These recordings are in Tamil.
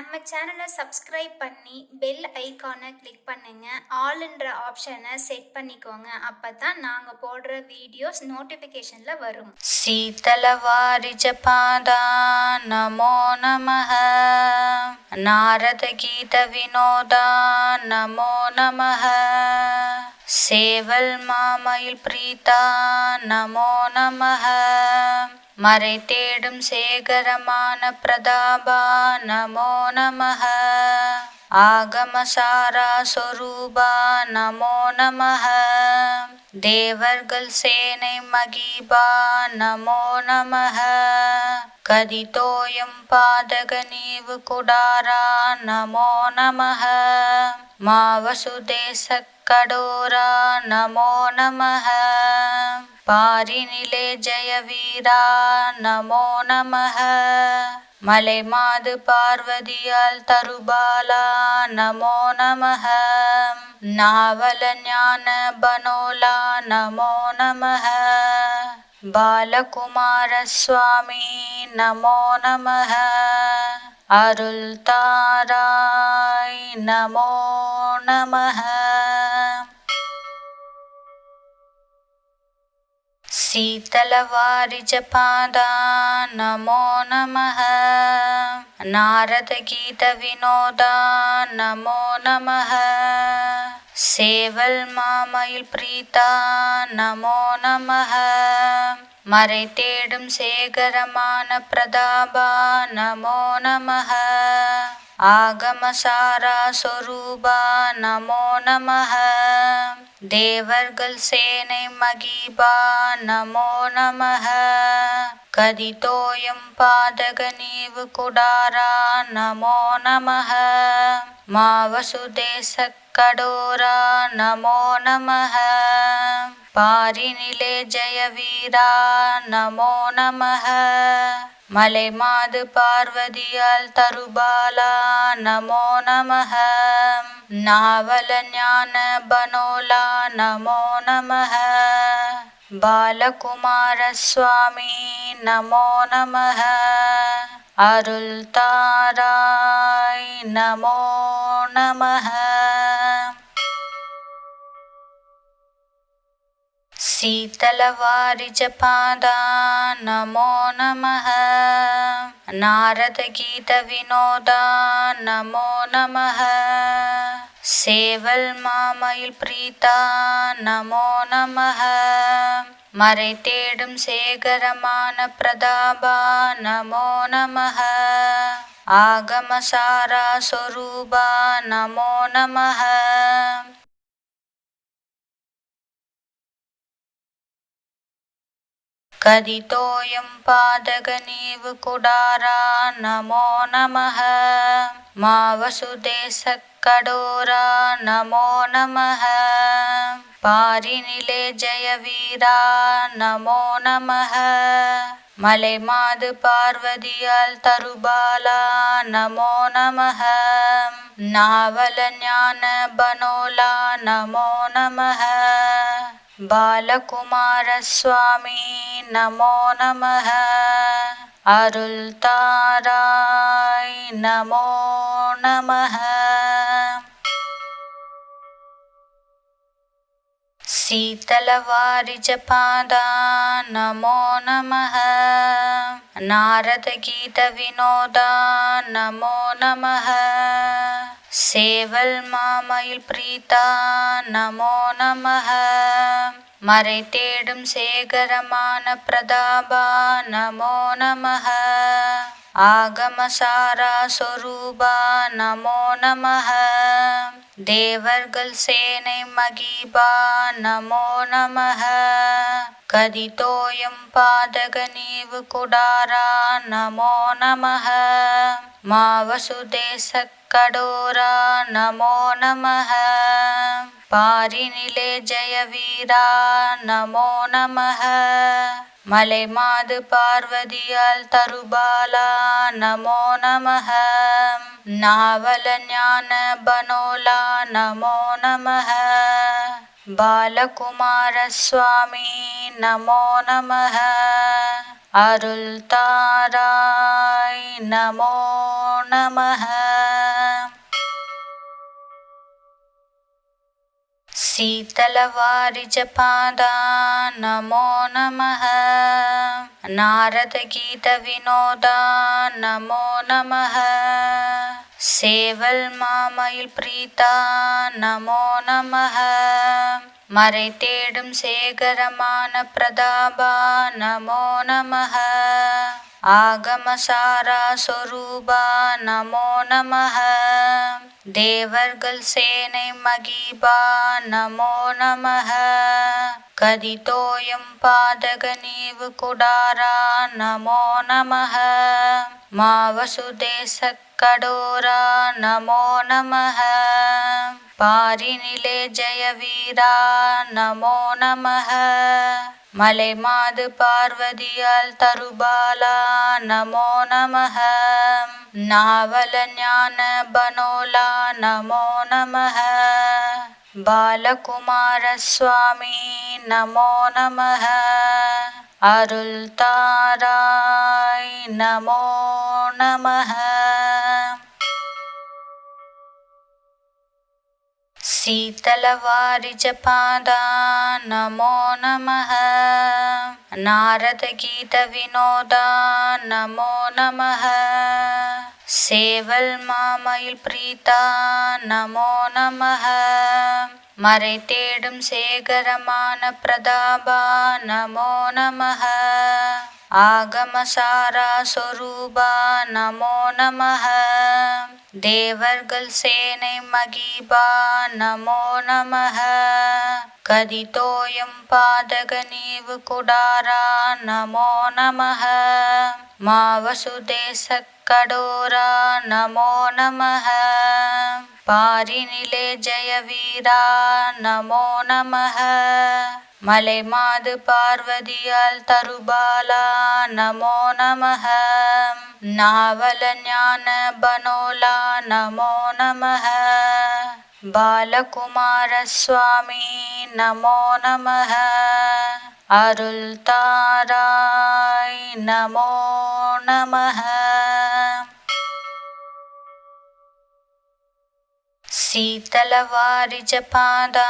நம்ம சேனலை சப்ஸ்கிரைப் பண்ணி பெல் ஐகானை கிளிக் பண்ணுங்க. ஆல்ன்ற ஆப்ஷனை செட் பண்ணிக்கோங்க. அப்பதான் நாங்க போடுற வீடியோஸ் நோட்டிபிகேஷன்ல வரும். சீதலவாரி ஜபாதா நமோ நமः. நாரத கீத வினோதா நமோ நமः. சேவல் மாமயில் பிரீதா நமோ நமः. மறை தேடும் சேகரமான பிரதாபா நமோ நமः. ஆகமசாரா சொரூபா நமோ நமः. தேவர்கள் சேனை மகிபா நமோ நமः. கதிதோயம் பாதக நீவு குடாரா நமோ நமः. மாவசுதேச கடோரா நமோ நமः. பாரினிலே ஜெய வீரா நமோ நமः. மலை மாது பார்வதியால் தருபாலா நமோ நமः. நாவல ஞான பனோலா நமோ நமः. பாலகுமார சுவாமி நமோ நமः. அருள் தாராய் நமோ நமः. சீதலவாரி ஜபாதா நமோ நமः. நாரத கீத வினோதா நமோ நமः. சேவல் மாமயில் பிரீதா நமோ நமः. மறை தேடும் சேகரமான பிரதாபா நமோ நமः. ஆகமசாரா சொரூபா நமோ நமः. தேவர்கள் சேனை மகிபா நமோ நமः. கதிதோயம் பாதக நீவு குடாரா நமோ நமः. மாவசுதேச கடோரா நமோ நமः. பாரினிலே ஜெய வீரா நமோ நமः. மலை மாது பார்வதியால் தருபாலா நமோ நமः. நாவல ஞான பனோலா நமோ நமः. பாலகுமார சுவாமி நமோ நமः. அருள் தாராய் நமோ நமः. சீதலவாரி ஜபாதா நமோ நமः. நாரத கீத வினோதா நமோ நமः. சேவல் மாமயில் பிரீதா நமோ நமः. மறை தேடும் சேகரமான பிரதாபா நமோ நமः. ஆகமசாரா சொரூபா நமோ நமः. கதிதோயம் பாதக நீவு குடாரா நமோ நமः. மாவசுதேச கடோரா நமோ நமः. பாரினிலே ஜெய வீரா நமோ நமः. மலை மாது பார்வதியால் தருபாலா நமோ நமः. நாவல ஞான பனோலா நமோ நமः. பாலகுமார சுவாமி நமோ நமः. அருள் தாராய் நமோ நமः. சீதலவாரி ஜபாதா நமோ நமः. நாரத கீத வினோதா நமோ நமः. சேவல் மாமயில் பிரீதா நமோ நமः. மறை தேடும் சேகரமான பிரதாபா நமோ நமः. ஆகமசாரா சொரூபா நமோ நமः. தேவர்கள் சேனை மகிபா நமோ நமः. கதிதோயம் பாதக நீவு குடாரா நமோ நமः. மாவசுதேச கடோரா நமோ நமः. பாரினிலே ஜெய வீரா நமோ நமः. மலை மாது பார்வதியால் தருபாலா நமோ நமः. நாவல ஞான பனோலா நமோ நமः. பாலகுமார சுவாமி நமோ நமः. அருள் தாராய் நமோ நமः. शीतलवारिजपादा नमो नमः. नारदगीतविनोदा नमो नमः. சேவல் மாமயில் பிரீதா நமோ நமः. மறை தேடும் சேகரமான பிரதாபா நமோ நமः. ஆகமசாரா சொரூபா நமோ நமः. தேவர்கள் சேனை மகிபா நமோ நமः. கதிதோயம் பாதக நீவு குடாரா நமோ நமः. மாவசுதேச கடோரா நமோ நமः. பாரினிலே ஜெயவீரா நமோ நமः. மலைமாது பார்வதியால் தருபாலா நமோ நமः. நாவல ஞான பனோலா நமோ நமः. பாலகுமார சுவாமி நமோ நமः. அருள் தாராய் நமோ நமः. शीतलवारिजपादा नमो नमः. नारदगीतविनोदा नमो नमः. சேவல் மாமயில் பிரீதா நமோ நமः. மறை தேடும் சேகரமான பிரதாபா நமோ நமः. ஆகமசாரா சொரூபா நமோ நமः. தேவர்கள் சேனை மகிபா நமோ நமः. கதிதோயம் பாதக நீவு குடாரா நமோ நமः. மாவசுதேச கடோரா நமோ நமः. பாரினிலே ஜெயவீரா நமோ நமः. மலைமாது பார்வதியால் தருபாலா நமோ நமः. நாவல ஞான பனோலா நமோ நமः. பாலகுமார சுவாமி நமோ நமः. அருள் தாராய் நமோ நமः. शीतलवारिजपादा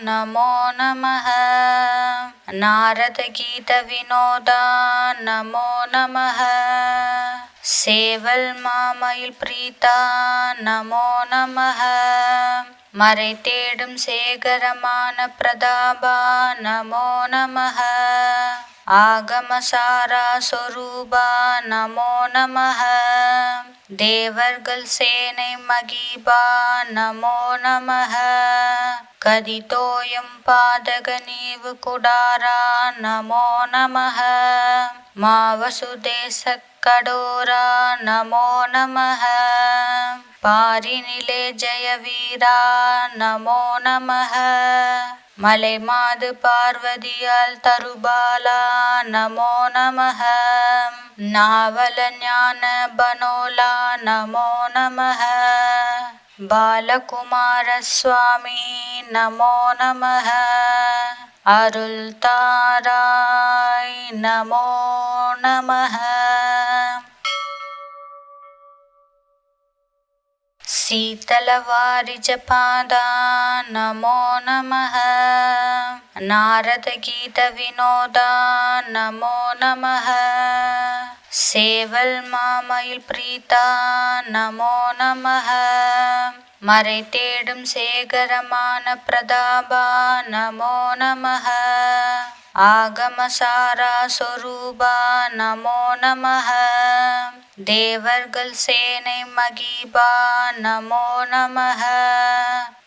नमो नमः. नारदगीतविनोदा नमो नमः. சேவல் மாமயில் பிரீதா நமோ நமः. மறை தேடும் சேகரமான பிரதாபா நமோ நமः. ஆகமசாரா சொரூபா நமோ நமः. தேவர்கள் சேனை மகிபா நமோ நமः. கதிதோயம் பாதக நீவு குடாரா நமோ நமः. மாவசுதேச கடோரா நமோ நமः. பாரினிலே ஜெயவீரா நமோ நமः. மலைமாது பார்வதியால் தருபாலா நமோ நமः. நாவல ஞான பனோலா நமோ நமः. பாலகுமார சுவாமி நமோ நமः. அருள் தாராய் நமோ நமः. शीतलवारिजपादा नमो नमः. नारदगीतविनोदा नमो नमः. சேவல் மாமயில் பிரீதா நமோ நமः. மறை தேடும் சேகரமான பிரதாபா நமோ நமः. ஆகமசாரா சொரூபா நமோ நமः. தேவர்கள் சேனை மகிபா நமோ நமः.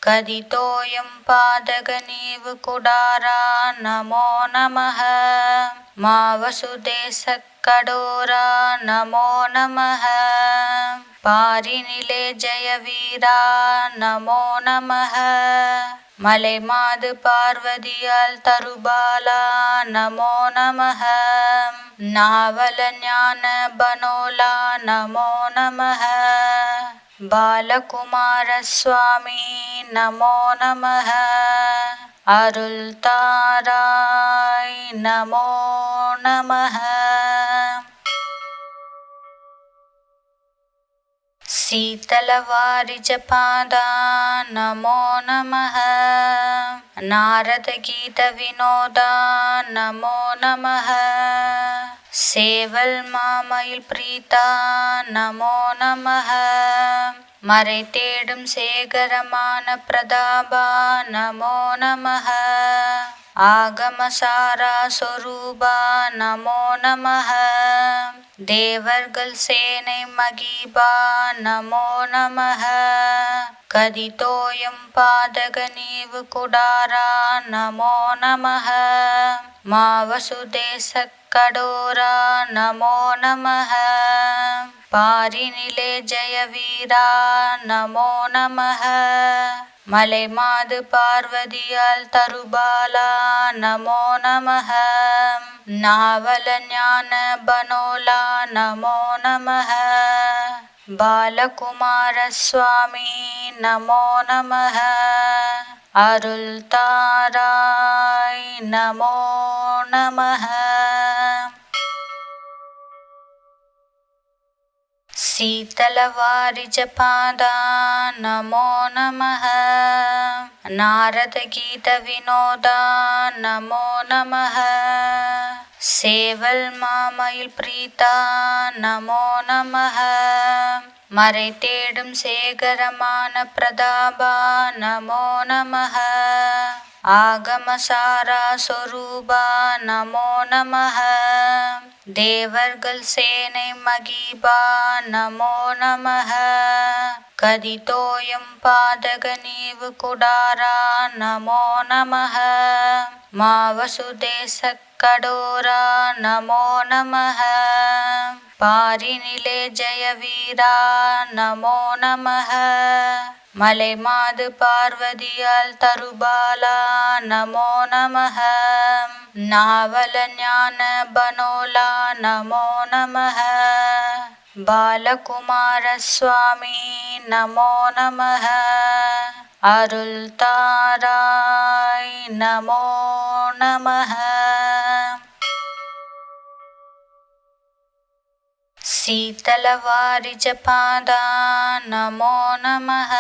கதிதோயம் பாதக நீவு குடாரா நமோ நமः. மாவசுதேச கடோரா நமோ நமः. பாரினிலே ஜெயவீரா நமோ நமः. மலைமாது பார்வதியால் தருபாலா நமோ நமः. நாவல ஞான பனோலா நமோ நமः. பாலகுமார சுவாமி நமோ நமः. அருள் தாராய் நமோ நமः. शीतलवारिजपादा नमो नमः नारदगीतविनोदा नमो नमः சேவல் மாமயில் பிரீதா நமோ நமः மறை தேடும் சேகரமான பிரதாபா நமோ நமः ஆகமசாரா சொரூபா நமோ நமः தேவர்கள் சேனை மகீபா நமோ நமः கதிதோயம் பாதக நீவு குடாரா நமோ நமः மாவசுதேச கடோரா நமோ நமः பாரினிலே ஜெயவீரா நமோ நமः மலை மாது பார்வதியால் தருபாலா நமோ நமः நாவல ஞான பனோலா நமோ நமः பாலகுமார சுவாமி நமோ நமः அருள் தாராய் நமோ நமः शीतलवारिजपादा नमो नमः नारदगीतविनोदा नमो नमः சேவல் மாமயில் பிரீதா நமோ நமः மறை தேடும் சேகரமான பிரதாபா நமோ நமः ஆகமசாரா சொரூபா நமோ நமः தேவர்கள் சேனை மகீபா நமோ நமः கதிதோயம் பாதக நீவு குடாரா நமோ நமः மாவசுதேச கடோரா நமோ நமः பாரினிலே ஜெயவீரா நமோ நமः மலை மாது பார்வதியால் தருபாலா நமோ நமः நாவல ஞான பனோலா நமோ நமः பாலகுமார சுவாமி நமோ நமः அருள் தாராய் நமோ நமः शीतलवारिजपादा नमो नमः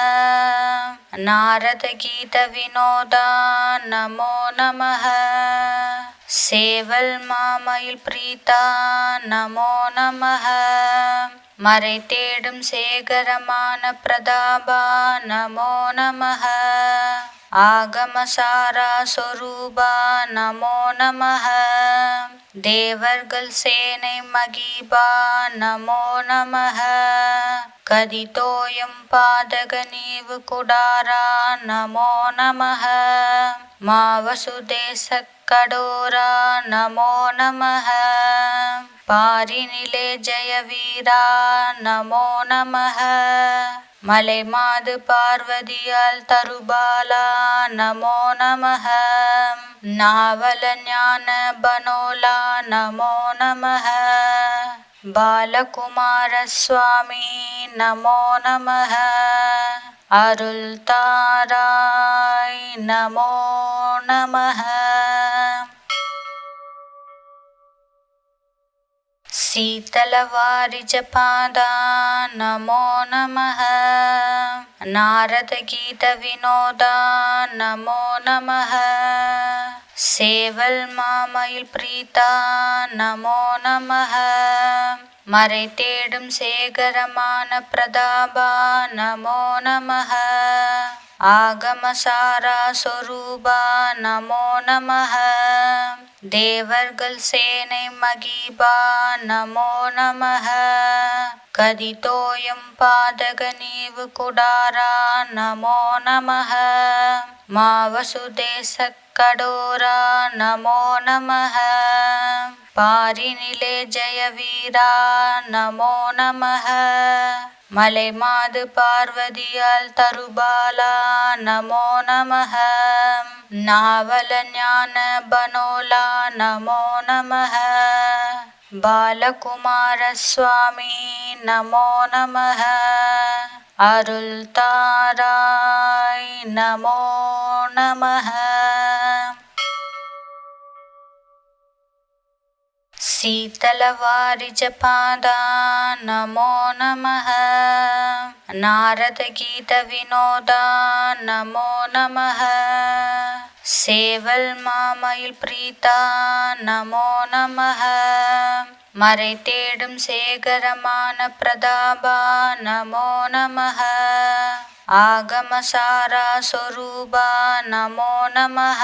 नारदगीतविनोदा नमो नमः சேவல் மாமயில் பிரீதா நமோ நமः மறை தேடும் சேகரமான பிரதாபா நமோ நமः ஆகமசாரா சொரூபா நமோ நமः தேவர்கள் சேனை மகீபா நமோ நமः கதிதோயம் பாதக நீவு குடாரா நமோ நமः மாவசுதேச கடோரா நமோ நமः பாரினிலே ஜெயவீரா நமோ நமः மலை மாது பார்வதியால் தருபாலா நமோ நமः நாவல ஞான பனோலா நமோ நமः பாலகுமார சுவாமி நமோ நமः அருள் தாராய் நமோ நமः शीतलवारिजपादा नमो नमः नारदगीतविनोदा नमो नमः சேவல் மாமயில் பிரீதா நமோ நமः மறை தேடும் சேகரமான பிரதாபா நமோ நமः ஆகமசாரா சொரூபா நமோ நமः தேவர்கள் சேனை மகீபா நமோ நமः கதிதோயம் பாதக நீவு குடாரா நமோ நமः மாவசுதேச கடோரா நமோ நமः பாரினிலே ஜெயவீரா நமோ நமः மலை மாது பார்வதியால் தருபாலா நமோ நமः நாவல ஞான பனோலா நமோ நமः பாலகுமார சுவாமி நமோ நமः அருள் தாராய் நமோ நமः शीतलवारिजपादा नमो नमः नारदगीतविनोदा नमो नमः சேவல்மாமயில் பிரீதா நமோ நமः மறை தேடும் சேகரமான பிரதாபா நமோ நமः ஆகமசாரா சொரூபா நமோ நமः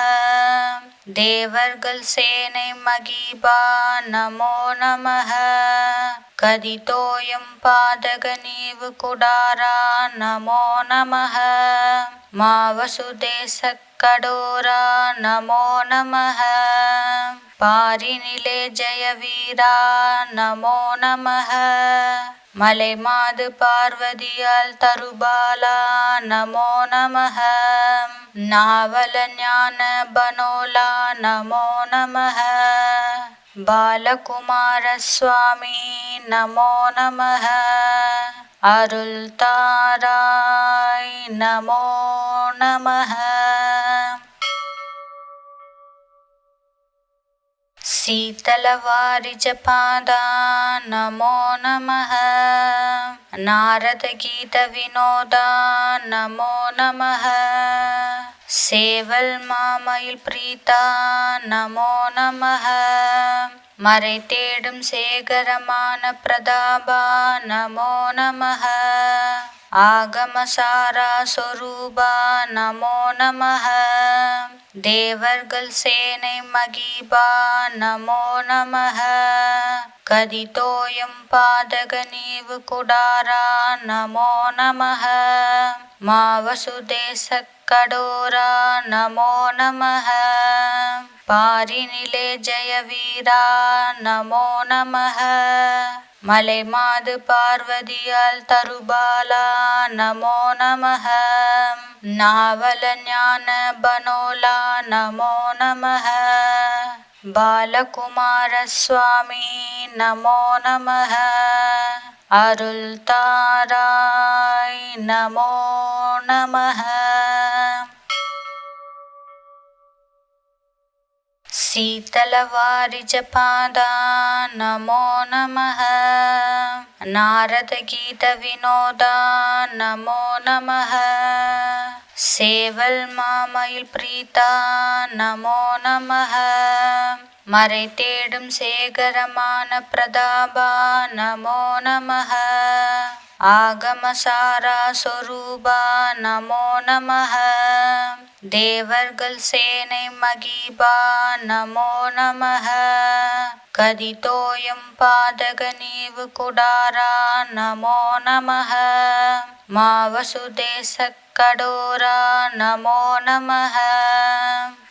தேவர்கள் சேனை மகீபா நமோ நமः கதிதோயம் பாதக நீவு குடாரா நமோ நமः மாவசுதேச கடோரா நமோ நமः பாரினிலே ஜெயவீரா நமோ நமः மலைமாது பார்வதியால் தருபாலா நமோ நமः நாவல ஞான பனோலா நமோ நமः பாலகுமார சுவாமி நமோ நமः அருள் தாராய் நமோ நமः शीतलवारिजपादा नमो नमः नारदगीतविनोदा नमो नमः சேவல்மாமயில் பிரீதா நமோ நமः மறை தேடும் சேகரமான பிரதாபா நமோ நமः ஆகமசாரா சொரூபா நமோ நமः தேவர்கள் சேனை மகீபா நமோ நமः கதிதோயம் பாதக நீவு குடாரா நமோ நமः மாவசுதேச கடோரா நமோ நமः பாரினிலே ஜெயவீரா நமோ நமः மலைமாது பார்வதியால் தருபாலா நமோ நமः நாவல ஞான பனோலா நமோ நமः பாலகுமார சுவாமி நமோ நமः அருள் தாராய் நமோ நமः शीतलवारिजपादा नमो नमः नारदगीतविनोदा नमो नमः சேவல்மாமயில் பிரீதா நமோ நமः மறை தேடும் சேகரமான பிரதாபா நமோ நமः ஆகமசாரா சொரூபா நமோ நமः தேவர்கள் சேனை மகீபா நமோ நமः கதிதோயம் பாதக நீவு குடாரா நமோ நமः மாவசுதேச கடோரா நமோ நமः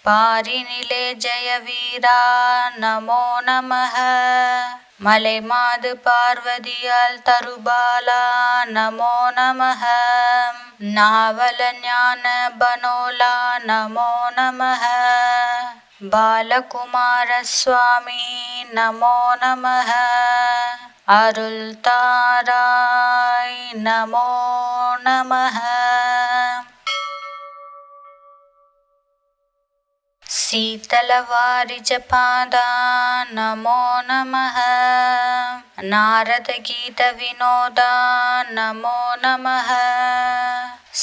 பாரினிலே ஜெயவீரா நமோ நமः மலைமாது பார்வதியால் தருபாலா நமோ நமः நாவல ஞான பனோலா நமோ நமः பாலகுமார சுவாமி நமோ நமः அருள் தாராய் நமோ நமः शीतलवारिजपादा नमो नमः नारदगीतविनोदा नमो नमः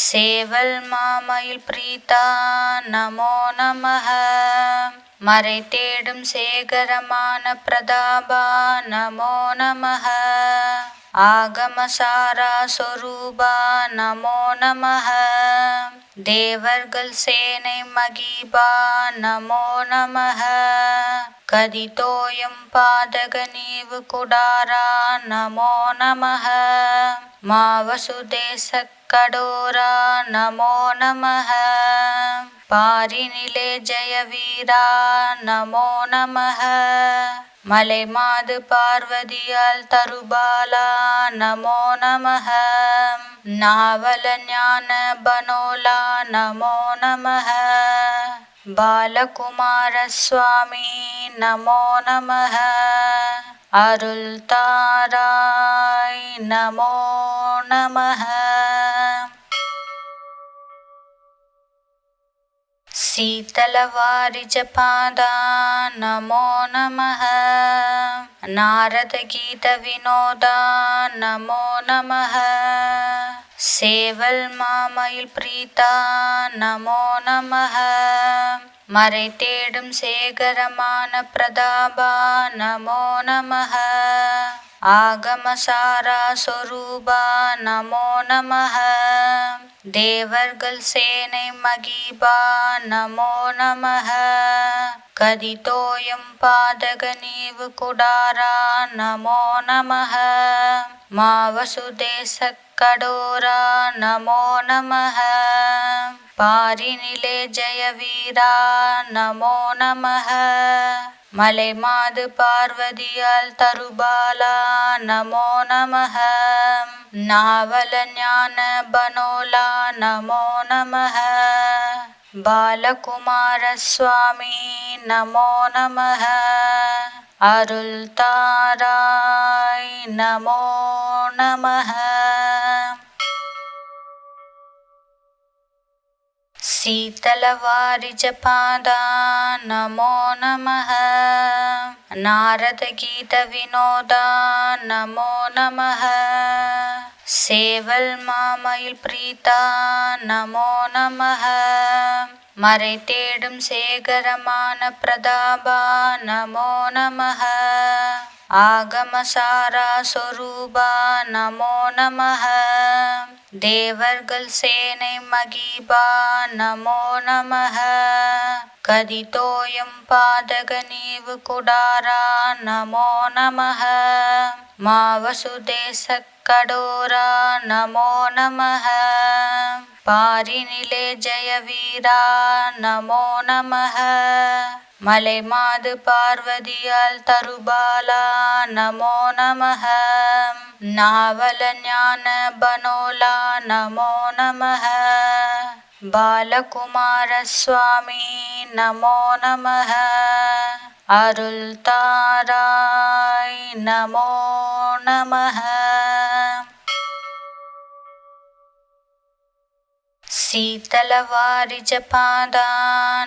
சேவல்மாமயில் பிரீதா நமோ நமः மறை தேடும் சேகரமான பிரதாபா நமோ நமः ஆகமசாரா சொரூபா நமோ நமः தேவர்கள் சேனை மகீபா நமோ நமः கதிதோயம் பாதக நீவு குடாரா நமோ நமः மாவசுதேச கடோரா நமோ நமः பாரினிலே ஜெயவீரா நமோ நமः மலைமாது பார்வதியால் தருபாலா நமோ நமः நாவல ஞான பனோலா நமோ நமः பாலகுமார சுவாமி நமோ நமः அருள் தாராய் நமோ நமः शीतलवारिजपादा नमो नमः नारदगीतविनोदा नमो नमः சேவல் மாமயில் பிரீதா நமோ நமः மறை தேடும் சேகரமான பிரதாபா நமோ நமः ஆகமசாரா சொரூபா நமோ நமः தேவர்கள் சேனை மகிபா நமோ நமः கதிதோயம் பாதக நீவு குடாரா நமோ நமः மாவசுதேச கடோரா நமோ நமः பாரினிலே ஜெயவீரா நமோ நமः மலைமாது பார்வதியால் தருபாலா நமோ நமः நாவல ஞான பனோலா நமோ நமः பாலகுமார சுவாமி நமோ நமः அருள் தாராய் நமோ நமः शीतलवारिजपादा नमो नमः नारदगीतविनोदा नमो नमः சேவல் மாமயில் பிரீதா நமோ நமः மறை தேடும் சேகரமான பிரதாபா நமோ நமः ஆகமசாரா சொரூபா நமோ நமः தேவர்கள் சேனை மகிபா நமோ நமः கதிதோயம் பாதக நீவு குடாரா நமோ நமः மாவசுதேச கடோரா நமோ நமः பாரினிலே ஜெயவீரா நமோ நமः மலைமாது பார்வதியால் தருபாலா நமோ நமः நாவல ஞான பனோலா நமோ நமः பாலகுமார சுவாமி நமோ நமः அருள் தாராய் நமோ நமः शीतलवारिजपादा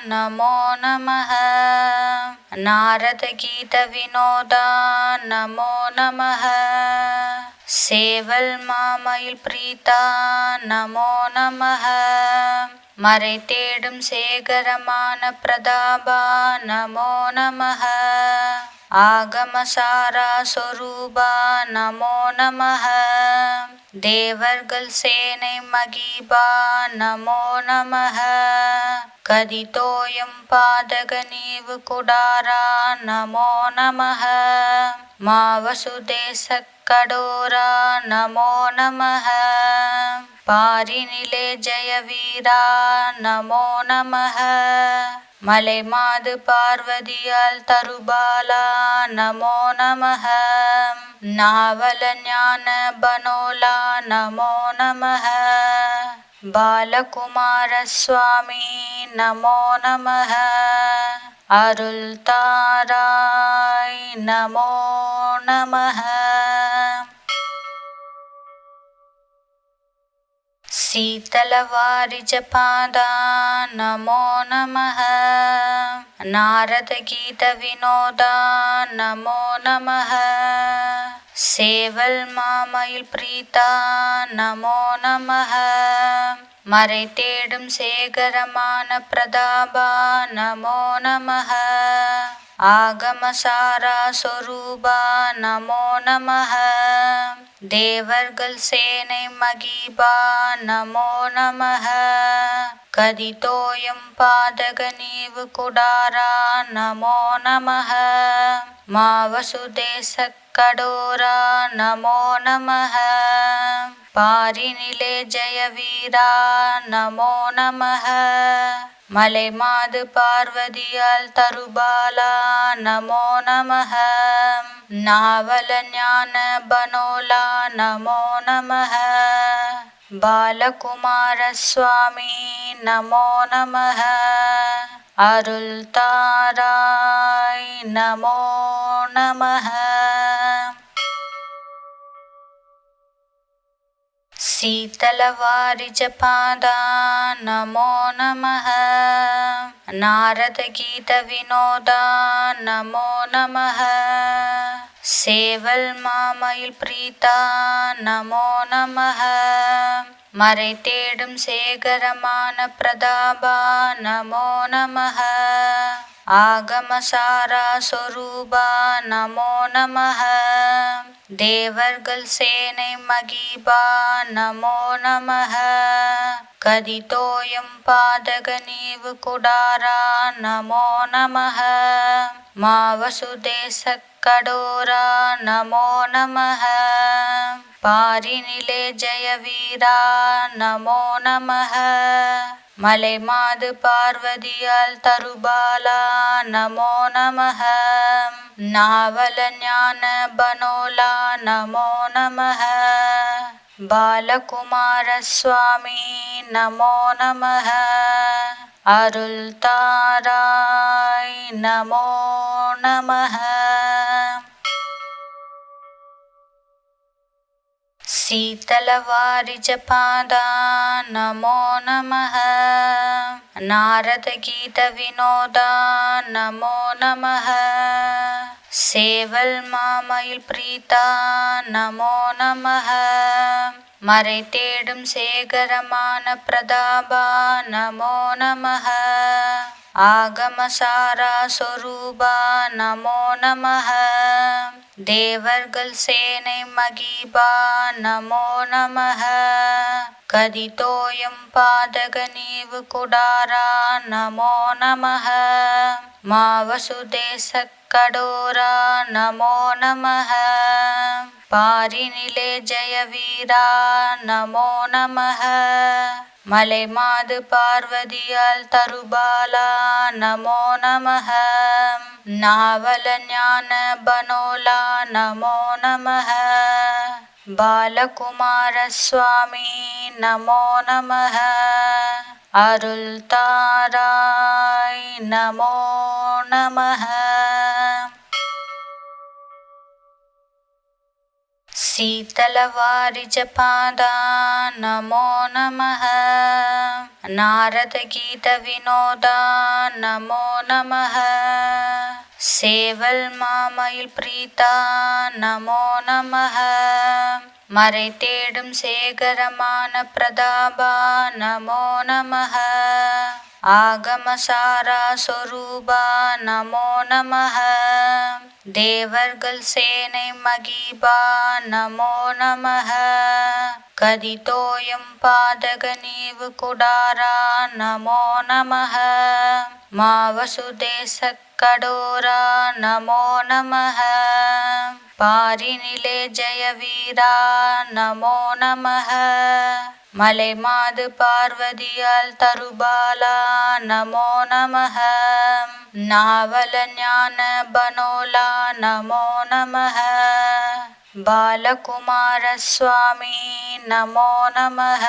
नमो नमः नारदगीतविनोदा नमो नमः சேவல் மாமயில் பிரீதா நமோ நமः மறை தேடும் சேகரமான பிரதாபா நமோ நமः ஆகமசாரா சொரூபா நமோ நமः தேவர்கள் சேனை மகிபா நமோ நமः கதிதோயம் பாதக நீவு குடாரா நமோ நமः மாவசுதேச கடோரா நமோ நமः பாரினிலே ஜெயவீரா நமோ நமः மலைமாது பார்வதியால் தருபாலா நமோ நமः நாவல ஞான பனோலா நமோ நமः பாலகுமார சுவாமி நமோ நமः அருள் தாராய் நமோ நமः शीतलवारिजपादा नमो नमः नारदगीतविनोदा नमो नमः சேவல் மாமயில் பிரீதா நமோ நமः மறை தேடும் சேகரமான பிரதாபா நமோ நமः ஆகமசாரா சொரூபா நமோ நமः தேவர்கள் சேனை மகிபா நமோ நமः கதிதோயம் பாதக நீவு குடாரா நமோ நமः மாவசுதேச கடோரா நமோ நமः பாரினிலே ஜெயவீரா நமோ நமः மலைமாது பார்வதியால் தருபாலா நமோ நமः நாவல ஞான பனோலா நமோ நமः பாலகுமார சுவாமி நமோ நமः அருள் தாராய் நமோ நமः शीतलवारिजपादा नमो नमः नारदगीतविनोदा नमो नमः சேவல்மாமயில் பிரீதா நமோ நமः மறை தேடும் சேகரமான பிரதாபா நமோ நமः ஆகமசாரா சொரூபா நமோ நமः தேவர்கள் சேனை மகிபா நமோ நமः கதிதோயம் பாதக நீவு குடாரா நமோ நமः மாவசுதேச கடோரா நமோ நமः பாரினிலே ஜெயவீரா நமோ நமः மலைமாது பார்வதியால் தருபாலா நமோ நமः நாவல ஞான பனோலா நமோ நமः பாலகுமார சுவாமி நமோ நமः அருள் தாராய் நமோ நமः शीतलवारिजपादा नमो नमः नारदगीतविनोदा नमो नमः சேவல்மாமயில் பிரீதா நமோ நமः மறை தேடும் சேகரமான பிரதாபா நமோ நமः ஆகமசாரா சொரூபா நமோ நமः தேவர்கள் சேனை மகிபா நமோ நமः கதிதோயம் பாதக நீவு குடாரா நமோ நமः மாவசுதேச கடோரா நமோ நமः பாரினிலே ஜெயவீரா நமோ நமः மலைமாது பார்வதியால் தருபாலா நமோ நமः நாவல ஞான பனோலா நமோ நமः பாலகுமார சுவாமி நமோ நமः அருள் தாராய் நமோ நமः शीतलवारिजपादा नमो नमः नारदगीतविनोदा नमो नमः சேவல்மாமயில் பிரீதா நமோ நமः மறை தேடும் சேகரமான பிரதாபா நமோ நமः ஆகமசாரா சொரூபா நமோ நமः தேவர்கள் சேனை மகிபா நமோ நமः கதிதோயம் பாதக நீவு குடாரா நமோ நமः மாவசுதேச கடோரா நமோ நமः பாரினிலே ஜெயவீரா நமோ நமः மலைமாது பார்வதியால் தருபாலா நமோ நமः நாவல ஞான பனோலா நமோ நமः பாலகுமார சுவாமி நமோ நமः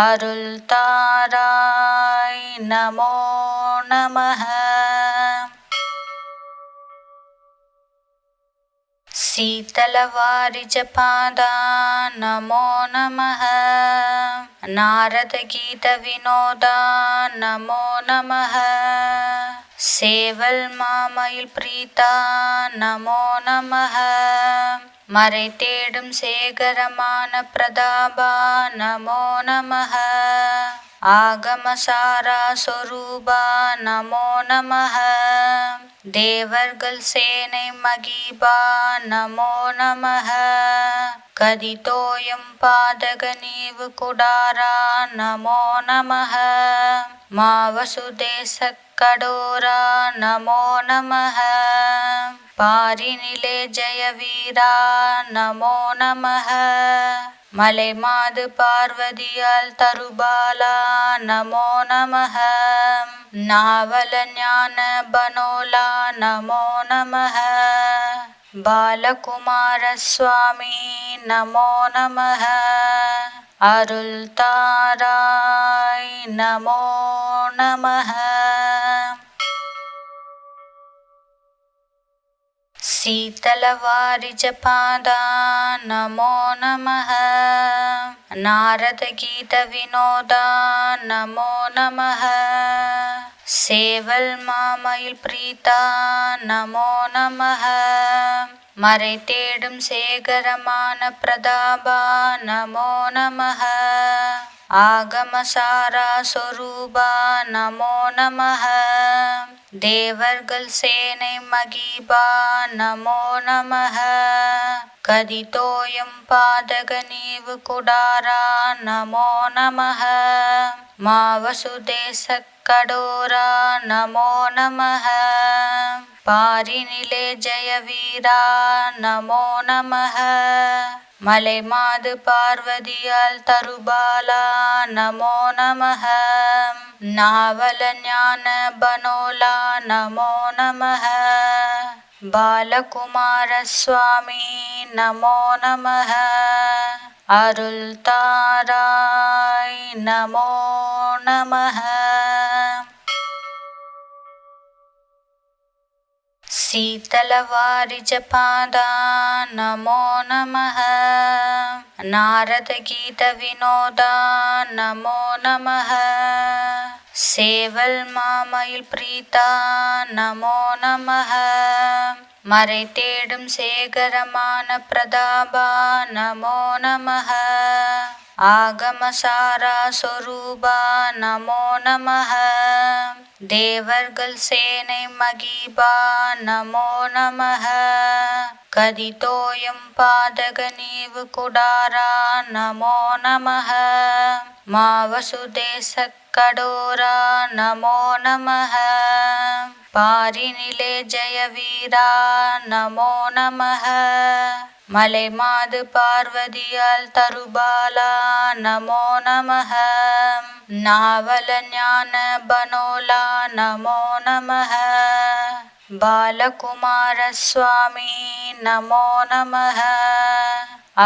அருள் தாராய் நமோ நமः शीतलवारिजपादा नमो नमः नारदगीतविनोदा नमो नमः சேவல்மாமயில் பிரீதா நமோ நமः மறை தேடும் சேகரமான பிரதாபா நமோ நமः ஆகமசாரா சொரூபா நமோ நமः தேவர்கள் சேனை மகிபா நமோ நமः கதிதோயம் பாதக நீவு குடாரா நமோ நமः மாவசுதேச கடோரா நமோ நமः பாரினிலே ஜெயவீரா நமோ நமः மலைமாது பார்வதியால் தருபாலா நமோ நமः நாவல ஞான பனோலா நமோ நமः பாலகுமார சுவாமி நமோ நமः அருள் தாராய் நமோ நமः शीतलवारिजपादा नमो नमः नारदगीतविनोदा नमो नमः சேவல் மாமயில் பிரீதா நமோ நமः மறை தேடும் சேகரமான பிரதாபா நமோ நமः ஆகமசாரா சொரூபா நமோ நமः தேவர்கள் சேனை மகிபா நமோ நமः கதிதோயம் பாதக நீவு குடாரா நமோ நமः மாவசுதேச கடோரா நமோ நமः பாரினிலே ஜெயவீரா நமோ நமः மலைமாது பார்வதியால் தருபாலா நமோ நமः நாவல ஞான பனோலா நமோ நமः பாலகுமார சுவாமி நமோ நமः அருள் தாராய் நமோ நமः शीतलवारिजपादा नमो नमः नारदगीतविनोदा नमो नमः சேவல் மாமயில் பிரீதா நமோ நமः மறை தேடும் சேகரமான பிரதாபா நமோ நமः ஆகமசாரா சொரூபா நமோ நமः தேவர்கள் சேனை மகிபா நமோ நமः கதிதோயம் பாதக நீவு குடாரா நமோ நமः மாவசுதேச கடோரா நமோ நமः பாரினிலே ஜெயவீரா நமோ நமः மலைமாது பார்வதியால் தருபாலா நமோ நமः நாவல ஞான பனோலா நமோ நமः பாலகுமார சுவாமி நமோ நமः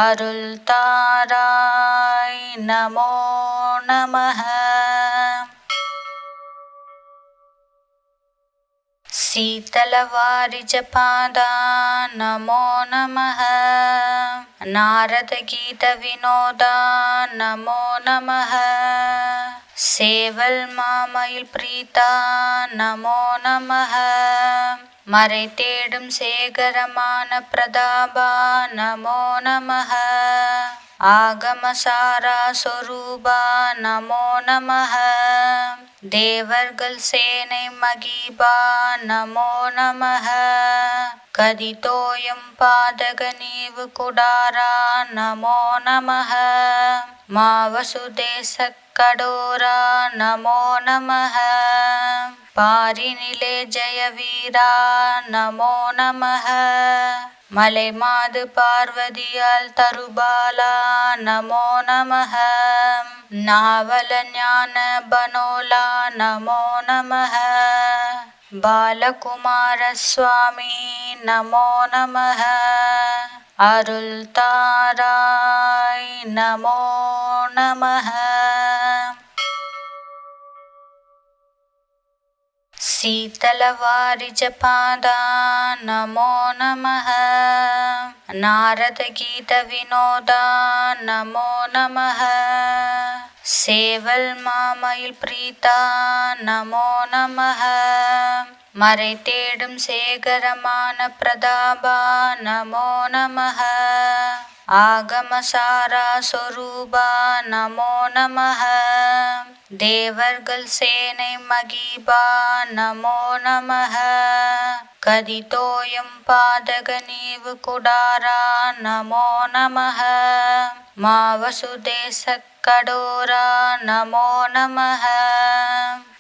அருள் தாராய் நமோ நமः शीतलवारिजपादा नमो नमः नारदगीतविनोदा नमो नमः சேவல் மாமயில் பிரீதா நமோ நமः மறை தேடும் சேகரமான பிரதாபா நமோ நமः ஆகமசாரா சொரூபா நமோ நமः தேவர்கள் சேனை மகிபா நமோ நமः கதிதோயம் பாதக நீவு குடாரா நமோ நமः மாவசுதேச கடோரா நமோ நமः பாரினிலே ஜெயவீரா நமோ நமः மலைமாது பார்வதியால் தருபாலா நமோ நமः நாவல ஞான பனோலா நமோ நமः பாலகுமார சுவாமி நமோ நமः அருள் தாராய் நமோ நமः शीतलवारिजपादा नमो नमः नारदगीतविनोदा नमो नमः சேவல் மாமயில் பிரீதா நமோ நமः மறை தேடும் சேகரமான பிரதாபா நமோ நமः ஆகமசாரா சொரூபா நமோ நமः தேவர்கள் சேனை மகிபா நமோ நமः கதிதோயம் பாதக நீவு குடாரா நமோ நமः மாவசுதேச கடோரா நமோ நமः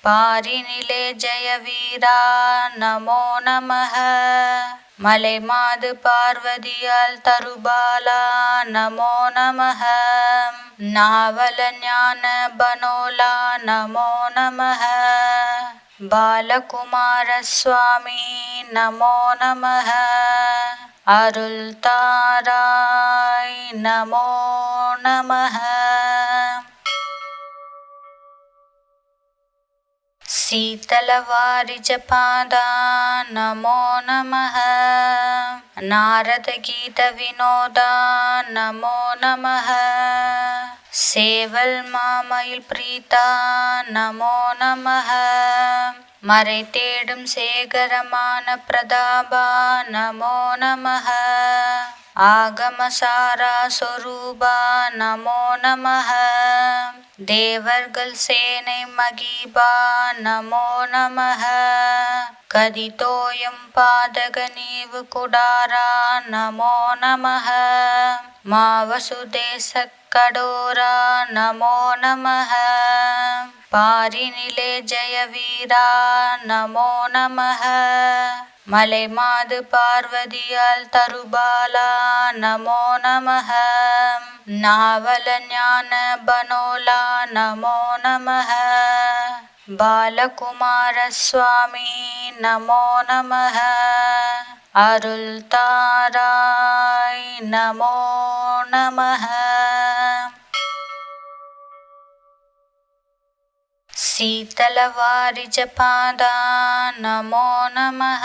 பாரினிலே ஜெயவீரா நமோ நமः மலைமாது பார்வதியால் தருபாலா நமோ நமः நாவல ஞான பனோலா நமோ நமः பாலகுமார சுவாமி நமோ நமः அருள் தாராய் நமோ நமः शीतलवारिजपादा नमो नमः नारदगीतविनोदा नमो नमः சேவல் மாமயில் பிரீதா நமோ நமः மறை தேடும் சேகரமான பிரதாபா நமோ நமः ஆகமசாரா சொரூபா நமோ நமः தேவர்கள் சேனை மகீபா நமோ நமः கதிதோயம் பாதக நீவு குடாரா நமோ நமः மாவசுதேச கடோரா நமோ நமः பாரினிலே ஜெயவீரா நமோ நமः மலை மாது பார்வதியால் தருபாலா நமோ நமः நாவல ஞான பனோலா நமோ நமः பாலகுமார சுவாமி நமோ நமः அருள் தாராய் நமோ நமः शीतलवारिजपादा नमो नमः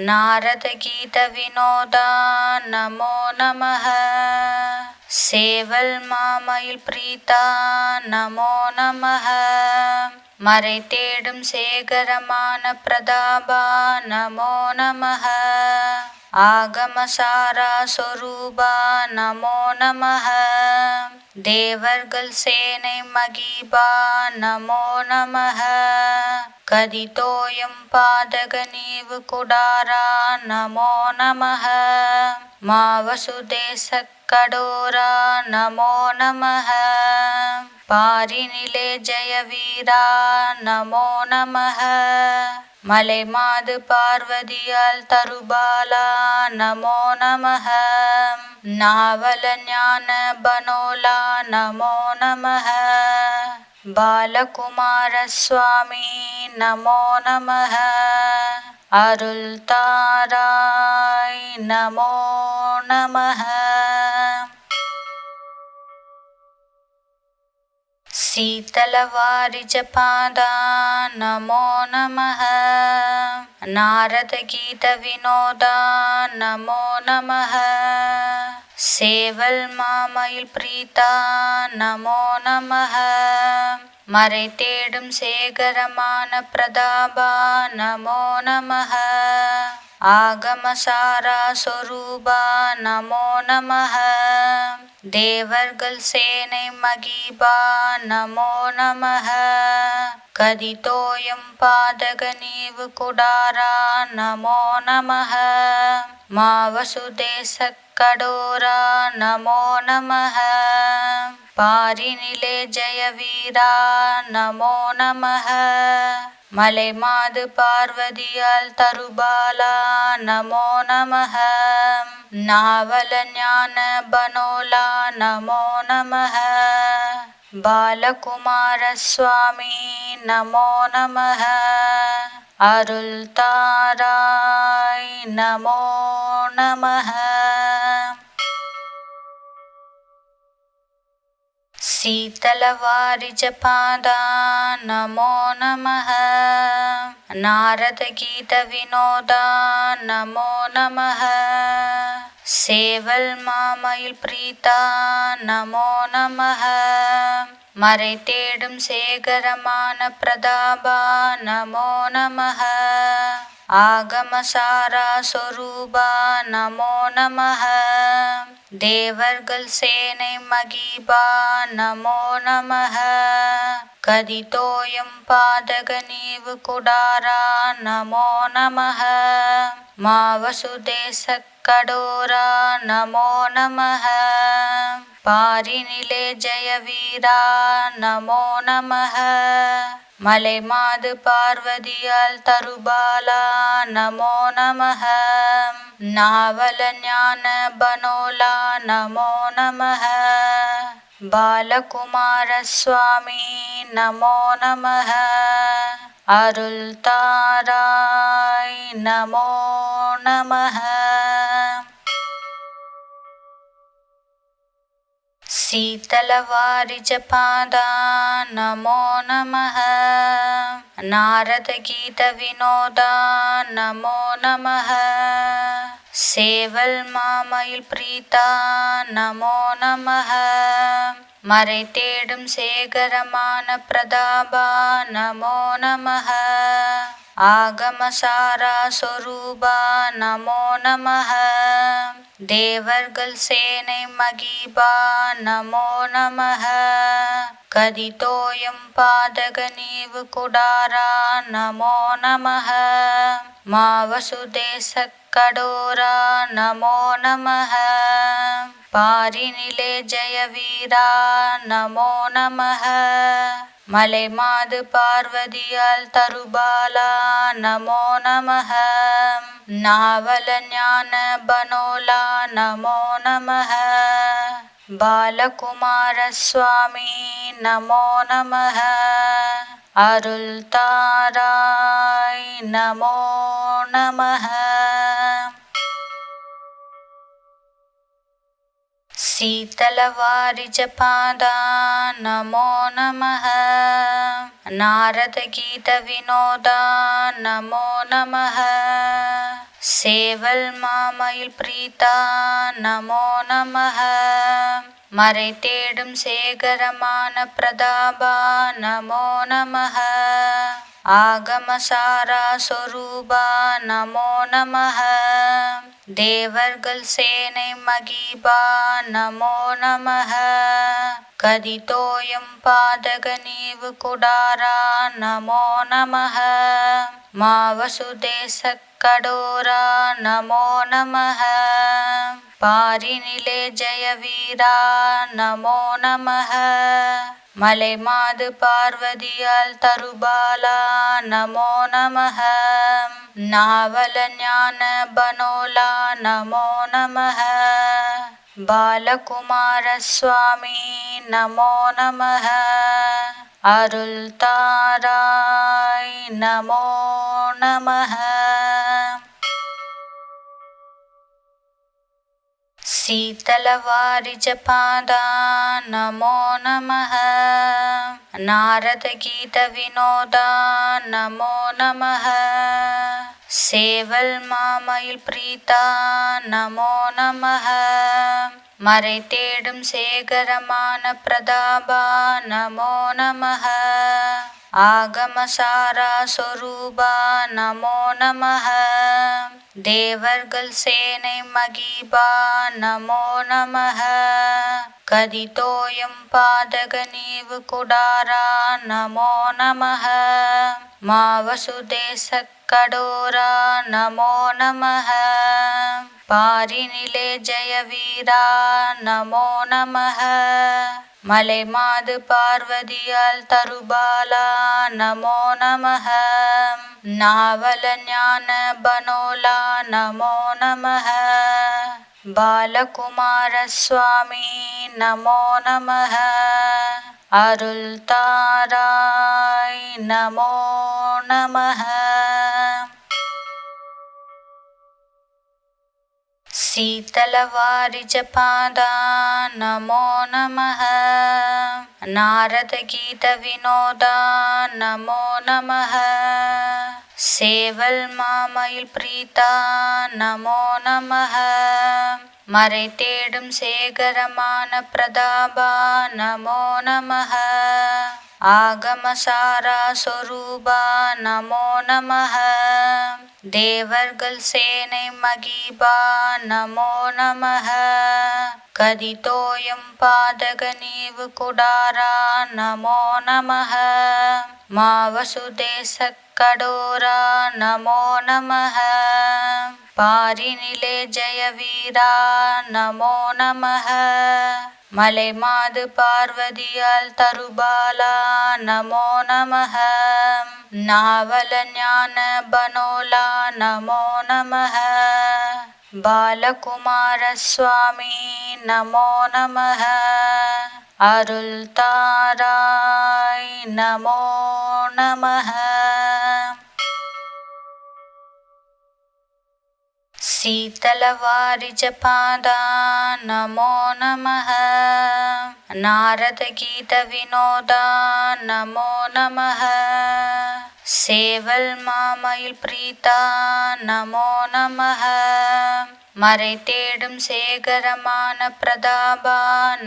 नारदगीतविनोदा नमो नमः சேவல் மாமயில் பிரீதா நமோ நமः மறை தேடும் சேகரமான பிரதாபா நமோ நமः ஆகமசாரா சொரூபா நமோ நமः தேவர்கள் சேனை மகீபா நமோ நமः கதிதோயம் பாதக நீவு குடாரா நமோ நமः மாவசுதேச கடோரா நமோ நமः பாரினிலே ஜெயவீரா நமோ நமः மலை மாது பார்வதியால் தருபாலா நமோ நமः நாவல ஞான பனோலா நமோ நமः பாலகுமார சுவாமி நமோ நமः அருள் தாராய் நமோ நமः शीतलवारिजपादा नमो नमः नारदगीतविनोदा नमो नमः சேவல் மாமயில் பிரீதா நமோ நமः மறை தேடும் சேகரமான பிரதாபா நமோ நமः ஆகமசாரா சொரூபா நமோ நமः தேவர்கள் சேனை மகீபா நமோ நமः கதிதோயம் பாதக நீவு குடாரா நமோ நமः மாவசுதேச கடோரா நமோ நமः பாரினிலே ஜெயவீரா நமோ நமः மலை மாது பார்வதியால் தருபாலா நமோ நமः நாவல ஞான பனோலா நமோ நமः பாலகுமார சுவாமி நமோ நமः அருள் தாராய் நமோ நமः शीतलवारिजपादा नमो नमः नारदगीतविनोदा नमो नमः சேவல் மாமயில் பிரீதா நமோ நமः மறை தேடும் சேகரமான பிரதாபா நமோ நமः ஆகமசாரா சொரூபா நமோ நமः தேவர்கள் சேனை மகீபா நமோ நமः கதிதோயம் பாதக நீவு குடாரா நமோ நமः மாவசுதேச கடோரா நமோ நமः பாரினிலே ஜெயவீரா நமோ நமः மலை மாது பார்வதியால் தருபாலா நமோ நமः நாவல ஞான பனோலா நமோ நமः பாலகுமார சுவாமி நமோ நமः அருள் தாராய் நமோ நமः शीतलवारिजपादा नमो नमः नारदगीतविनोदा नमो नमः சேவல் மாமயில் பிரீதா நமோ நமः மறை தேடும் சேகரமான பிரதாபா நமோ நமः ஆகமசாரா சொரூபா நமோ நமः தேவர்கள் சேனை மகீபா நமோ நமः கதிதோயம் பாதக நீவு குடாரா நமோ நமः மாவசுதேச கடோரா நமோ நமः பாரினிலே ஜெயவீரா நமோ நமः மலை மாது பார்வதியால் தருபாலா நமோ நமः நாவல ஞான பனோலா நமோ நமः பாலகுமார சுவாமி நமோ நமः அருள் தாராய் நமோ நமः शीतलवारिजपादा नमो नमः नारदगीतविनोदा नमो नमः சேவல் மாமயில் பிரீதா நமோ நமः மறை தேடும் சேகரமான பிரதாபா நமோ நமः ஆகமசாரா சொரூபா நமோ நமः தேவர்கள் சேனை மகீபா நமோ நமः கதிதோயம் பாதக நீவு குடாரா நமோ நமः மாவசுதேச கடோரா நமோ நமः பாரினிலே ஜெயவீரா நமோ நமः மலை மாது பார்வதியால் தருபாலா நமோ நமः நாவல ஞான பனோலா நமோ நமः பாலகுமார சுவாமி நமோ நமः அருள் தாராய் நமோ நமः शीतलवारिजपादा नमो नमः नारदगीतविनोदा नमो नमः சேவல் மாமயில் பிரீதா நமோ நமः மறை தேடும் சேகரமான பிரதாபா நமோ நமः ஆகமசாரா சொரூபா நமோ நமः தேவர்கள் சேனை மகீபா நமோ நமः கதிதோயம் பாதக நீவு குடாரா நமோ நமः மாவசுதேச கடோரா நமோ நமः பாரினிலே ஜெயவீரா நமோ நமः மலை மாது பார்வதியால் தருபாலா நமோ நமः நாவல ஞான பனோலா நமோ நமः பாலகுமார சுவாமி நமோ நமः அருள் தாராய் நமோ நமः शीतलवारिजपादा नमो नमः नारदगीतविनोदा नमो नमः சேவல் மாமயில் பிரீதா நமோ நமः மறை தேடும் சேகரமான பிரதாபா நமோ நமः ஆகமசாரா சொரூபா நமோ நமः தேவர்கள் சேனை மகீபா நமோ நமः கதிதோயம் பாதக நீவு குடாரா நமோ நமः மாவசுதேச கடோரா நமோ நமः பாரினிலே ஜெயவீரா நமோ நமः மலை மாது பார்வதியால் தருபாலா நமோ நமः நாவல ஞான பனோலா நமோ நமः பாலகுமார சுவாமி நமோ நமः அருள் தாராய் நமோ நமः शीतलवारिजपादा नमो नमः नारदगीतविनोदा नमो नमः சேவல்மாமயில் பிரீதா நமோ நமः மறை தேடும் சேகரமான பிரதாபா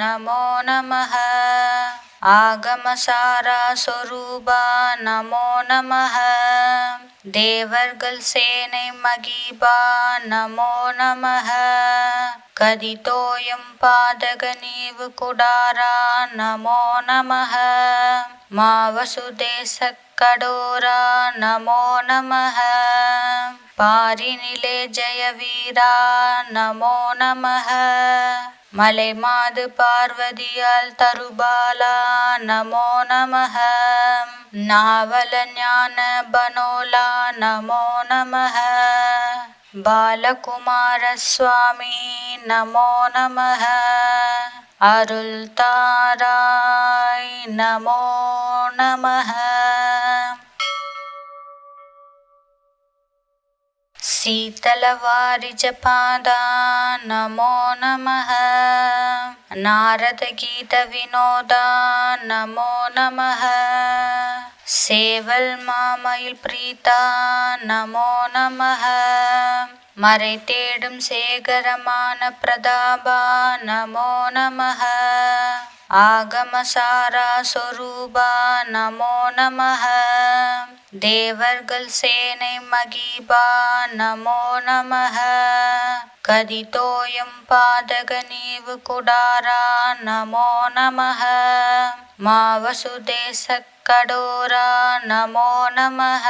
நமோ நமः ஆகமசாரா சொரூபா நமோ நமः தேவர்கள் சேனை மகிபா நமோ நமः கதிதோயம் பாதக நீவு குடாரா நமோ நமः மாவசுதேச கடோரா நமோ நமः பாரினிலே ஜெயவீரா நமோ நமः மலைமாது பார்வதியால் தருபாலா நமோ நமः நாவல ஞான பனோலா நமோ நமः பாலகுமார சுவாமி நமோ நமः அருள் தாராய் நமோ நமः शीतलवारिजपादा नमो नमः नारदगीतविनोदा नमो नमः சேவல்மாமயில் பிரீதா நமோ நமः மறை தேடும் சேகரமான பிரதாபா நமோ நமः ஆகமசாரா சொரூபா நமோ நமः தேவர்கள் சேனை மகிபா நமோ நமः கதிதோயம் பாதக நீவு குடாரா நமோ நமः மாவசுதேச கடோரா நமோ நமः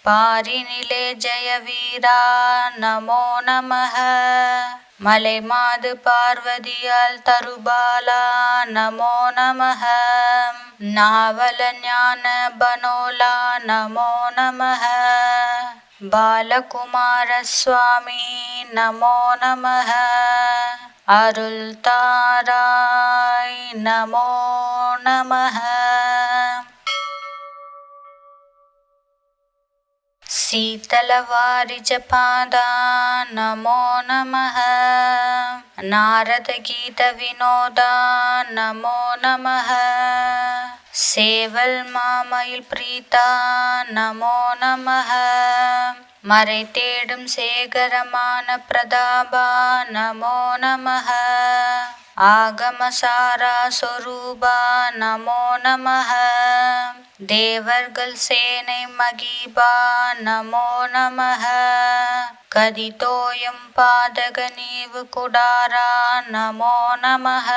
பாரினிலே ஜெயவீரா நமோ நமः மலைமாது பார்வதியால் தருபாலா நமோ நமः நாவல ஞான பனோலா நமோ நமः பாலகுமார சுவாமி நமோ நமः அருள் தாராய் நமோ நமः शीतलवारिजपादा नमो नमः नारदगीतविनोदा नमो नमः சேவல்மாமயில் பிரீதா நமோ நமः மறை தேடும் சேகரமான பிரதாபா நமோ நமः ஆகமசாரா சொரூபா நமோ நமः தேவர்கள் சேனை மகிபா நமோ நமः கதிதோயம் பாதக நீவு குடாரா நமோ நமः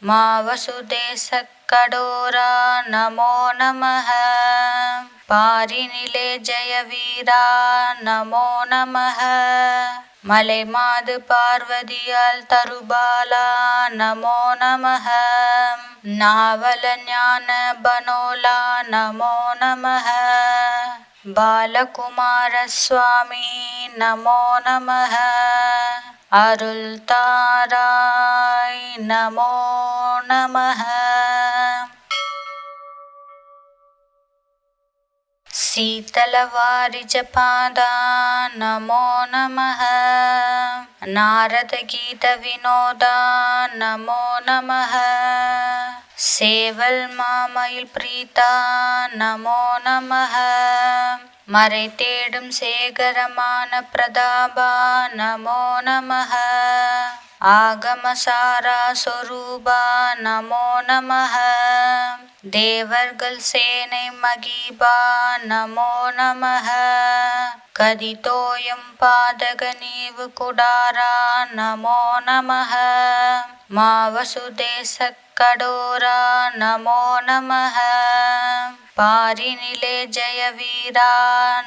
மாவசுதேச கடோரா நமோ நமः பாரினிலே ஜெயவீரா நமோ நமः மலைமாது பார்வதியால் தருபாலா நமோ நமः நாவல ஞான பனோலா நமோ நமः பாலகுமார சுவாமி நமோ நமः அருள் தாராய் நமோ நமः शीतलवारिजपादा नमो नमः नारदगीतविनोदा नमो नमः சேவல்மாமயில் பிரீதா நமோ நமः மறை தேடும் சேகரமான பிரதாபா நமோ நமः ஆகமசாரா சொரூபா நமோ நமः தேவர்கள் சேனை மகிபா நமோ நமः கதிதோயம் பாதக நீவு குடாரா நமோ நமः மாவசுதேச கடோரா நமோ நமः பாரினிலே ஜெயவீரா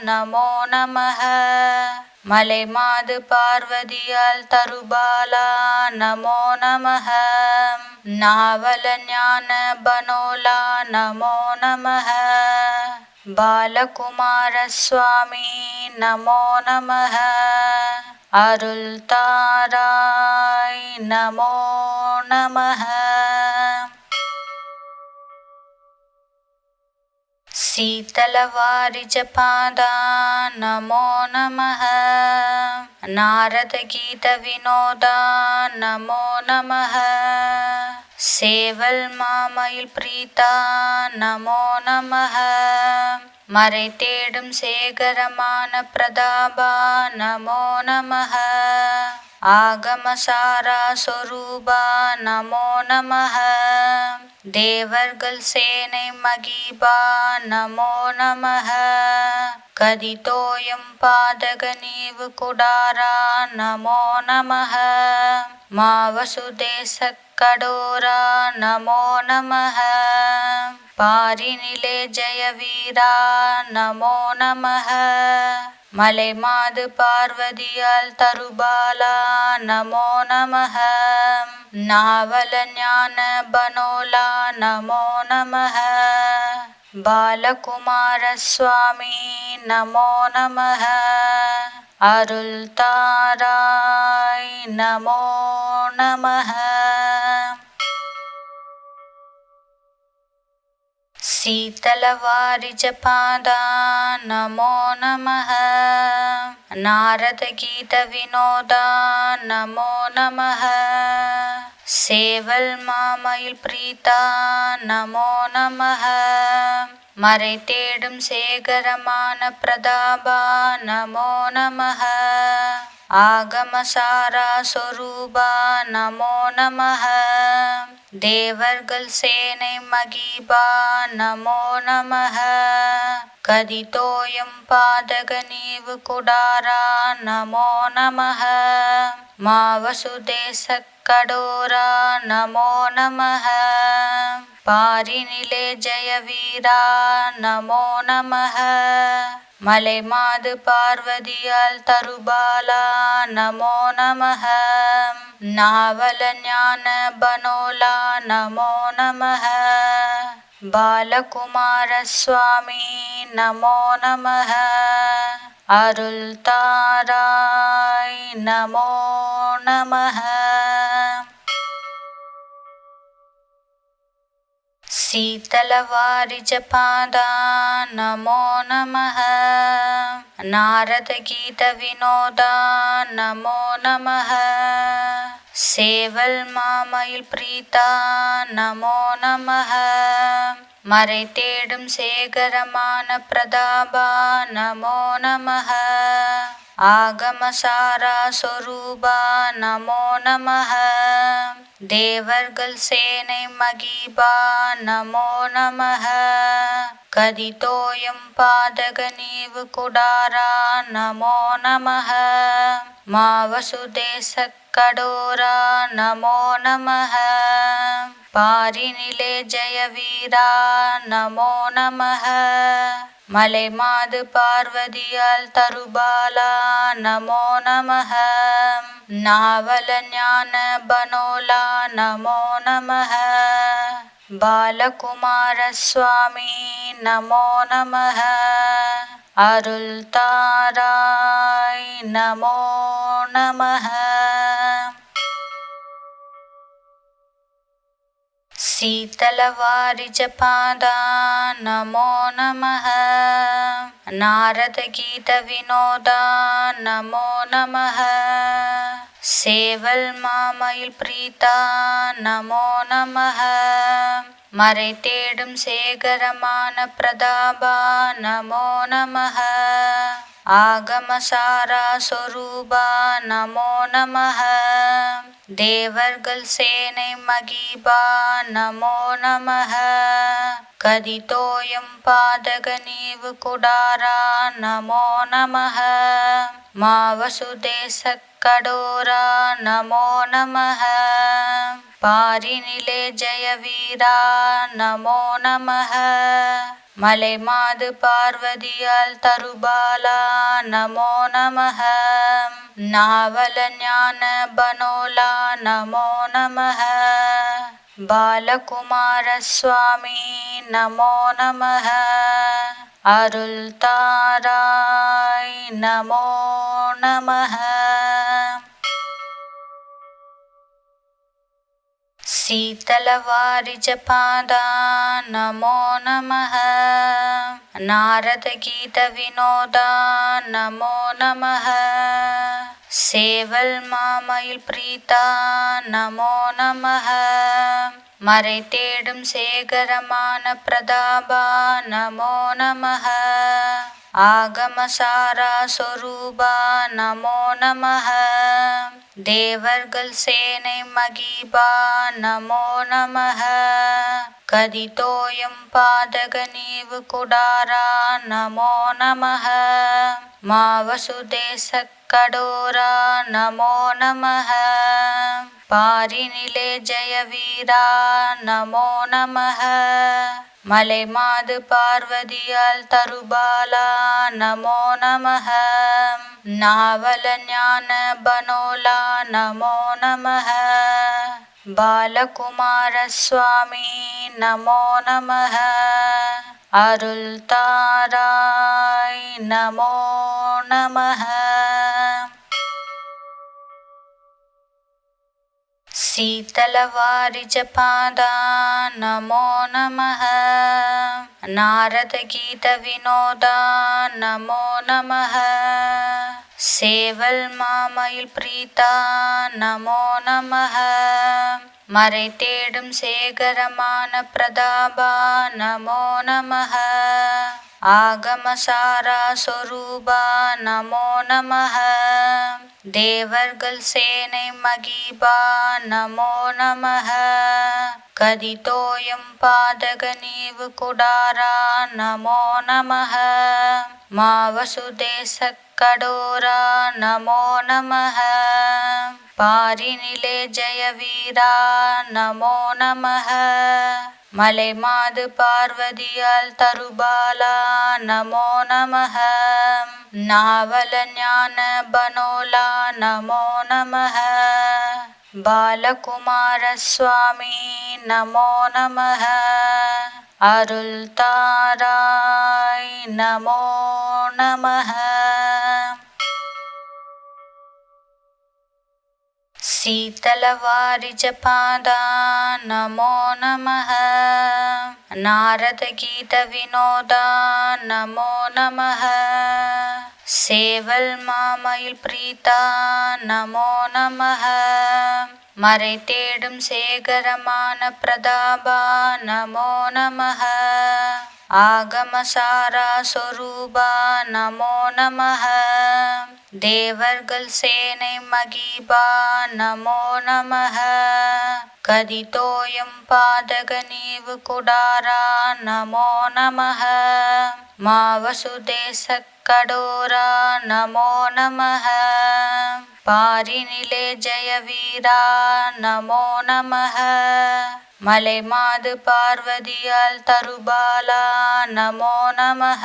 நமோ நமः மலைமாது பார்வதியால் தருபாலா நமோ நமः நாவல ஞான பனோலா நமோ நமः பாலகுமார சுவாமி நமோ நமः அருள் தாராய் நமோ நமः शीतलवारिजपादा नमो नमः नारदगीतविनोदा नमो नमः சேவல்மாமயில் பிரீதா நமோ நமः மறை தேடும் சேகரமான பிரதாபா நமோ நமः ஆகமசாரா சொரூபா நமோ நமः தேவர்கள் சேனை மகிபா நமோ நமः கதிதோயம் பாதக நீவு குடாரா நமோ நமः மாவசுதேச கடோரா நமோ நமः பாரினிலே ஜெயவீரா நமோ நமः மலைமாது பார்வதியால் தருபாலா நமோ நமः நாவல ஞான பனோலா நமோ நமः பாலகுமார சுவாமி நமோ நமः அருள் தாராய் நமோ நமः शीतलवारिजपादा नमो नमः नारदगीतविनोदा नमो नमः சேவல்மாமயில் பிரீதா நமோ நமः மறை தேடும் சேகரமான பிரதாபா நமோ நமः ஆகமசாரா சொரூபா நமோ நமः தேவர்கள் சேனை மகிபா நமோ நமः கதிதோயம் பாதக நீவு குடாரா நமோ நமः மாவசுதேச கடோரா நமோ நமः பாரினிலே ஜெயவீரா நமோ நமः மலைமாது பார்வதியால் தருபாலா நமோ நமः நாவல ஞான பனோலா நமோ நமः பாலகுமார சுவாமி நமோ நமः அருள் தாராய் நமோ நமः शीतलवारिजपादा नमो नमः नारदगीतविनोदा नमो नमः சேவல்மாமயில் பிரீதா நமோ நமः மறை தேடும் சேகரமான பிரதாபா நமோ நமः ஆகமசாரா சொரூபா நமோ நமः தேவர்கள் சேனை மகிபா நமோ நமः கதிதோயம் பாதக நீவு குடாரா நமோ நமः மாவசுதேச கடோரா நமோ நமः பாரினிலே ஜெயவீரா நமோ நமः மலைமாது பார்வதியால் தருபாலா நமோ நமः நாவல ஞான பனோலா நமோ நமः பாலகுமார சுவாமி நமோ நமः அருள் தாராய் நமோ நமः शीतलवारिजपादा नमो नमः नारदगीतविनोदा नमो नमः சேவல்மாமயில் பிரீதா நமோ நமः மறை தேடும் சேகரமான பிரதாபா நமோ நமः ஆகமசாரா சொரூபா நமோ நமः தேவர்கள் சேனை மகிபா நமோ நமः கதிதோயம் பாதக நீவு குடாரா நமோ நமः மாவசுதேச கடோரா நமோ நமः பாரினிலே ஜெயவீரா நமோ நமः மலைமாது பார்வதியால் தருபாலா நமோ நமः நாவல ஞான பனோலா நமோ நமः பாலகுமார சுவாமி நமோ நமः அருள் தாராய் நமோ நமः शीतलवारिजपादा नमो नमः नारदगीतविनोदा नमो नमः சேவல் மாமயில் பிரீதா நமோ நமः மறை தேடும் சேகரமான பிரதாபா நமோ நமः ஆகமசாரா சொரூபா நமோ நமः தேவர்கள் சேனை மகிபா நமோ நமः கதிதோயம் பாதக நீவு குடாரா நமோ நமः மாவசுதேச கடோரா நமோ நமः பாரினிலே ஜெயவீரா நமோ நமः மலைமாது பார்வதியால் தருபாலா நமோ நமः நாவல ஞான பனோலா நமோ நமः பாலகுமார சுவாமி நமோ நமः அருள் தாராய் நமோ நமः शीतलवारिजपादा नमो नमः नारदगीतविनोदा नमो नमः சேவல் மாமயில் பிரீதா நமோ நமः மறை தேடும் சேகரமான பிரதாபா நமோ நமः ஆகமசாரா சொரூபா நமோ நமः தேவர்கள் சேனை மகிபா நமோ நமः கதிதோயம் பாதக நீவு குடாரா நமோ நமः மாவசுதேச கடோரா நமோ நமः பாரினிலே ஜெயவீரா நமோ நமः மலைமாது பார்வதியால் தருபாலா நமோ நமः நாவல ஞான பனோலா நமோ நமः பாலகுமார சுவாமி நமோ நமः அருள் தாராய் நமோ நமः शीतलवारिजपादा नमो नमः नारदगीतविनोदा नमो नमः சேவல் மாமயில் பிரீதா நமோ நமः மறை தேடும் சேகரமான பிரதாபா நமோ நமः ஆகமசாரா சொரூபா நமோ நமः தேவர்கள் சேனை மகிபா நமோ நமः கதிதோயம் பாதக நீவு குடாரா நமோ நமः மாவசுதேச கடோரா நமோ நமः பாரினிலே ஜெயவீரா நமோ நமः மலைமாது பார்வதியால் தருபாலா நமோ நமः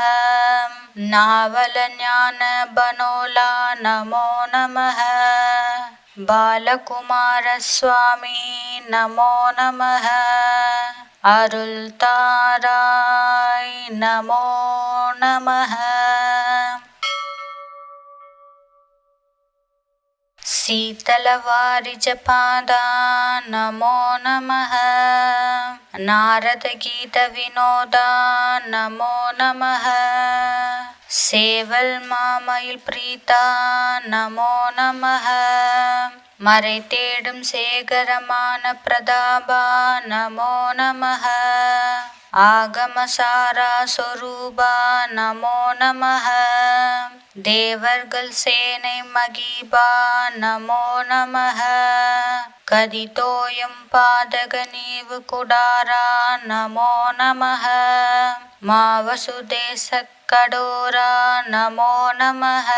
நாவல ஞான பனோலா நமோ நமः பாலகுமார சுவாமி நமோ நமः அருள் தாராய் நமோ நமः शीतलवारिजपादा नमो नमः नारदगीतविनोदा नमो नमः சேவல் மாமயில் பிரீதா நமோ நமः மறை தேடும் சேகரமான பிரதாபா நமோ நமः ஆகமசாரா சொரூபா நமோ நமः தேவர்கள் சேனை மகிபா நமோ நமः கதிதோயம் பாதக நீவு குடாரா நமோ நமः மாவசுதேச கடோரா நமோ நமः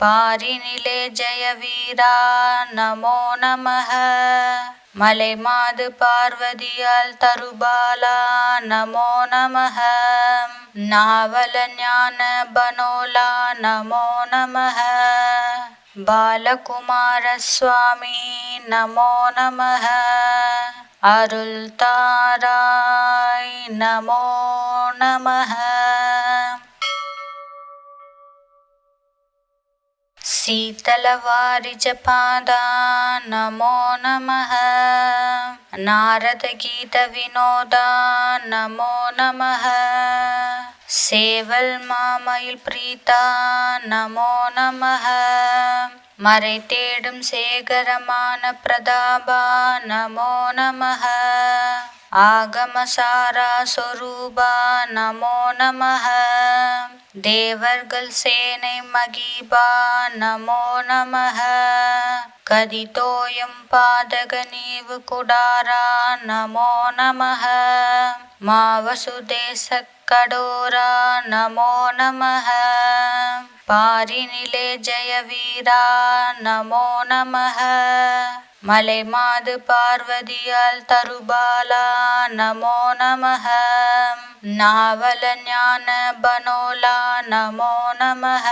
பாரினிலே ஜெயவீரா நமோ நமः மலைமாது பார்வதியால் தருபாலா நமோ நமः நாவல ஞான பனோலா நமோ நமः பாலகுமார சுவாமி நமோ நமः அருள் தாராய் நமோ நமः शीतलवारिजपादा नमो नमः नारदगीतविनोदा नमो नमः சேவல் மாமயில் பிரீதா நமோ நமः மறை தேடும் சேகரமான பிரதாபா நமோ நமः ஆகமசாரா சொரூபா நமோ நமः தேவர்கள் சேனை மகிபா நமோ நமः கதிதோயம் பாதக நீவு குடாரா நமோ நமः மாவசுதேச கடோரா நமோ நமः பாரினிலே ஜெயவீரா நமோ நமः மலை மாது பார்வதியால் தருபாலா நமோ நமः நாவல ஞான பனோலா நமோ நமः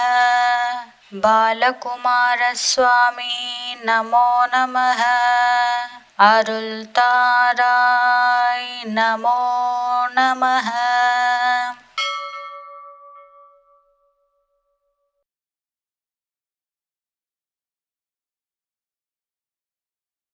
பாலகுமார சுவாமி நமோ நமः அருள் தாராய் நமோ நமः